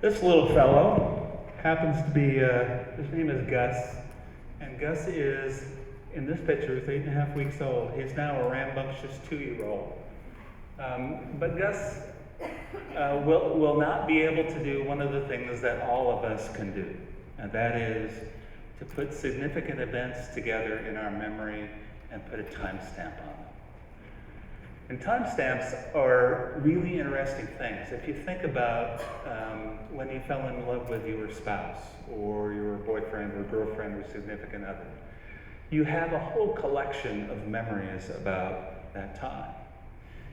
This little fellow happens to be, his name is Gus, and Gus is, in this picture, is 8.5 weeks old. He's now a rambunctious 2-year-old. But Gus will not be able to do one of the things that all of us can do, and that is to put significant events together in our memory and put a timestamp on them. And timestamps are really interesting things. If you think about when you fell in love with your spouse or your boyfriend or girlfriend or significant other, you have a whole collection of memories about that time.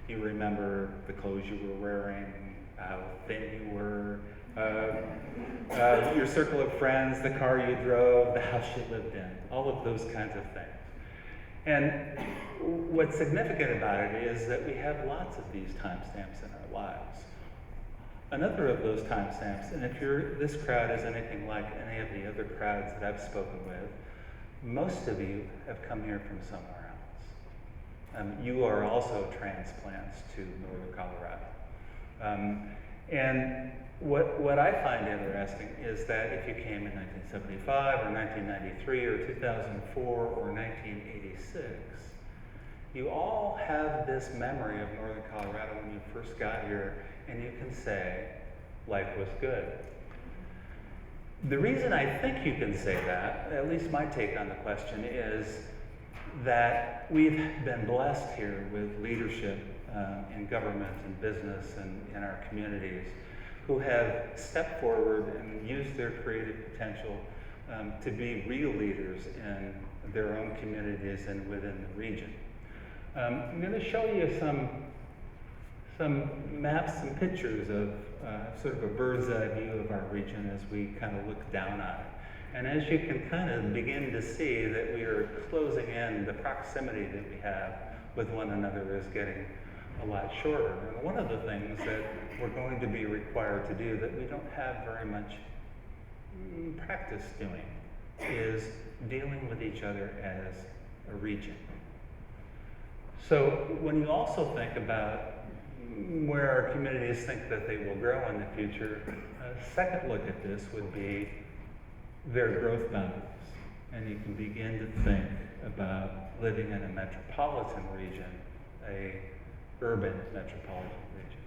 You remember the clothes you were wearing, how thin you were, your circle of friends, the car you drove, the house you lived in, all of those kinds of things. And what's significant about it is that we have lots of these timestamps in our lives. Another of those timestamps, and if this crowd is anything like any of the other crowds that I've spoken with, most of you have come here from somewhere else. You are also transplants to northern Colorado. And what I find interesting is that if you came in 1975 or 1993 or 2004 or 1986, you all have this memory of northern Colorado when you first got here, and you can say, life was good. The reason I think you can say that, at least my take on the question, is that we've been blessed here with leadership in government and business and in our communities who have stepped forward and used their creative potential to be real leaders in their own communities and within the region. I'm going to show you some maps and pictures of sort of a bird's eye view of our region as we kind of look down on it. And as you can kind of begin to see that we are closing in, the proximity that we have with one another is getting a lot shorter. And one of the things that we're going to be required to do that we don't have very much practice doing is dealing with each other as a region. So when you also think about where our communities think that they will grow in the future, a second look at this would be their growth boundaries. And you can begin to think about living in a metropolitan region, a urban metropolitan region.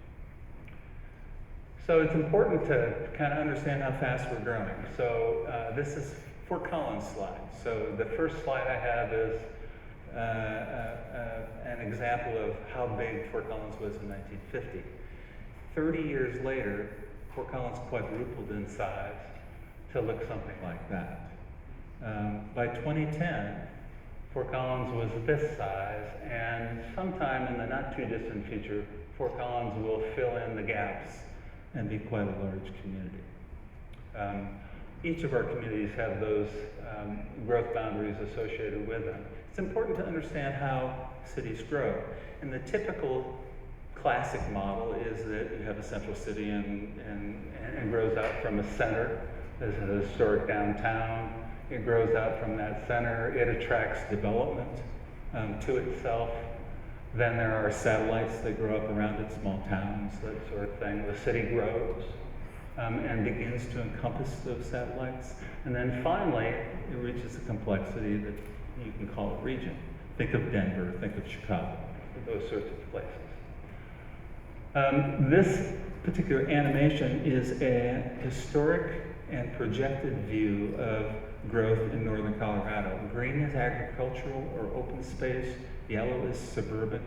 So it's important to kind of understand how fast we're growing. So this is Fort Collins slide. So the first slide I have is an example of how big Fort Collins was in 1950. 30 years later, Fort Collins quadrupled in size to look something like that. By 2010, Fort Collins was this size, and sometime in the not too distant future, Fort Collins will fill in the gaps and be quite a large community. Each of our communities have those growth boundaries associated with them. It's important to understand how cities grow. And the typical classic model is that you have a central city and grows out from a center. There's a historic downtown. It grows out from that center. It attracts development to itself. Then there are satellites that grow up around it, small towns, that sort of thing. The city grows and begins to encompass those satellites. And then finally, it reaches a complexity that you can call a region. Think of Denver, think of Chicago, those sorts of places. This particular animation is a historic and projected view of growth in northern Colorado. Green is agricultural or open space, yellow is suburban,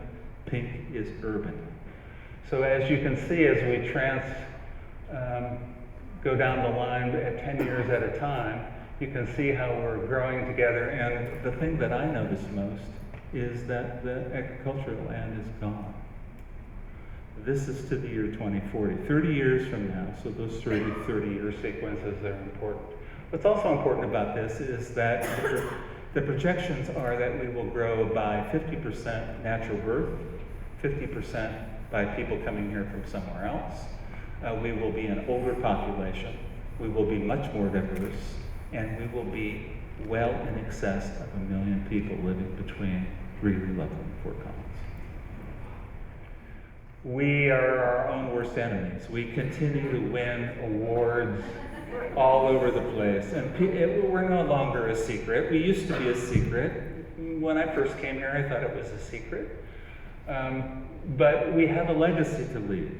pink is urban. So as you can see, as we go down the line at 10 years at a time, you can see how we're growing together. And the thing that I notice most is that the agricultural land is gone. This is to the year 2040, 30 years from now, so those 30-year sequences are important. What's also important about this is that the projections are that we will grow by 50% natural birth, 50% by people coming here from somewhere else. We will be an older population, we will be much more diverse, and we will be well in excess of 1 million people living between Greeley, Loveland, and Fort Collins. We are our own worst enemies. We continue to win awards all over the place. And we're no longer a secret. We used to be a secret. When I first came here, I thought it was a secret. But we have a legacy to leave.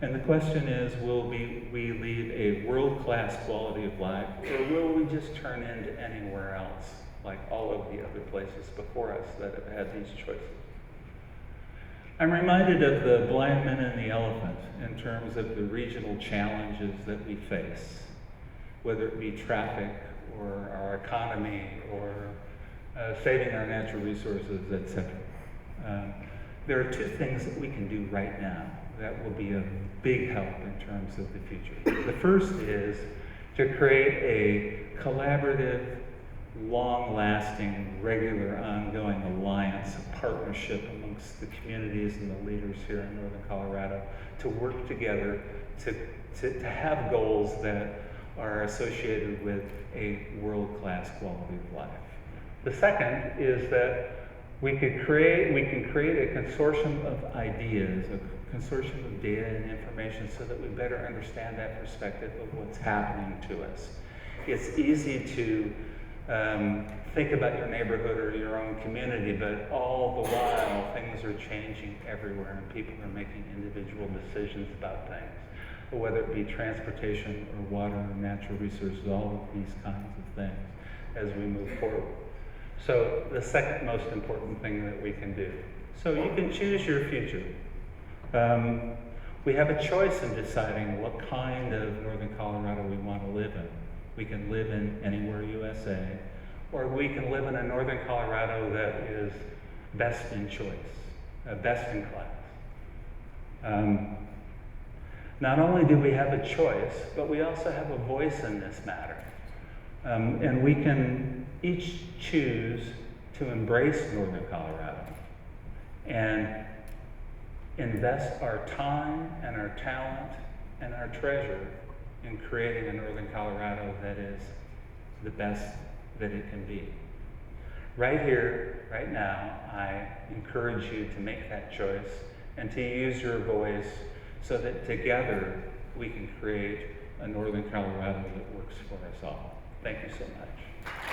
And the question is, will we leave a world-class quality of life, or will we just turn into anywhere else, like all of the other places before us that have had these choices? I'm reminded of the blind men and the elephant in terms of the regional challenges that we face, whether it be traffic or our economy or saving our natural resources, etc. There are two things that we can do right now that will be a big help in terms of the future. The first is to create a collaborative, long-lasting, regular, ongoing alliance, a partnership amongst the communities and the leaders here in Northern Colorado to work together to have goals that are associated with a world-class quality of life. The second is that we can create a consortium of ideas, a consortium of data and information so that we better understand that perspective of what's happening to us. It's easy to think about your neighborhood or your own community, but all the while things are changing everywhere and people are making individual decisions about things, whether it be transportation or water or natural resources, all of these kinds of things as we move forward. So the second most important thing that we can do. So you can choose your future. We have a choice in deciding what kind of Northern Colorado we want to live in. We can live in anywhere USA, or we can live in a Northern Colorado that is best in choice, best in class. Not only do we have a choice, but we also have a voice in this matter. And we can each choose to embrace Northern Colorado and invest our time and our talent and our treasure in creating a Northern Colorado that is the best that it can be. Right here, right now, I encourage you to make that choice and to use your voice so that together we can create a Northern Colorado that works for us all. Thank you so much.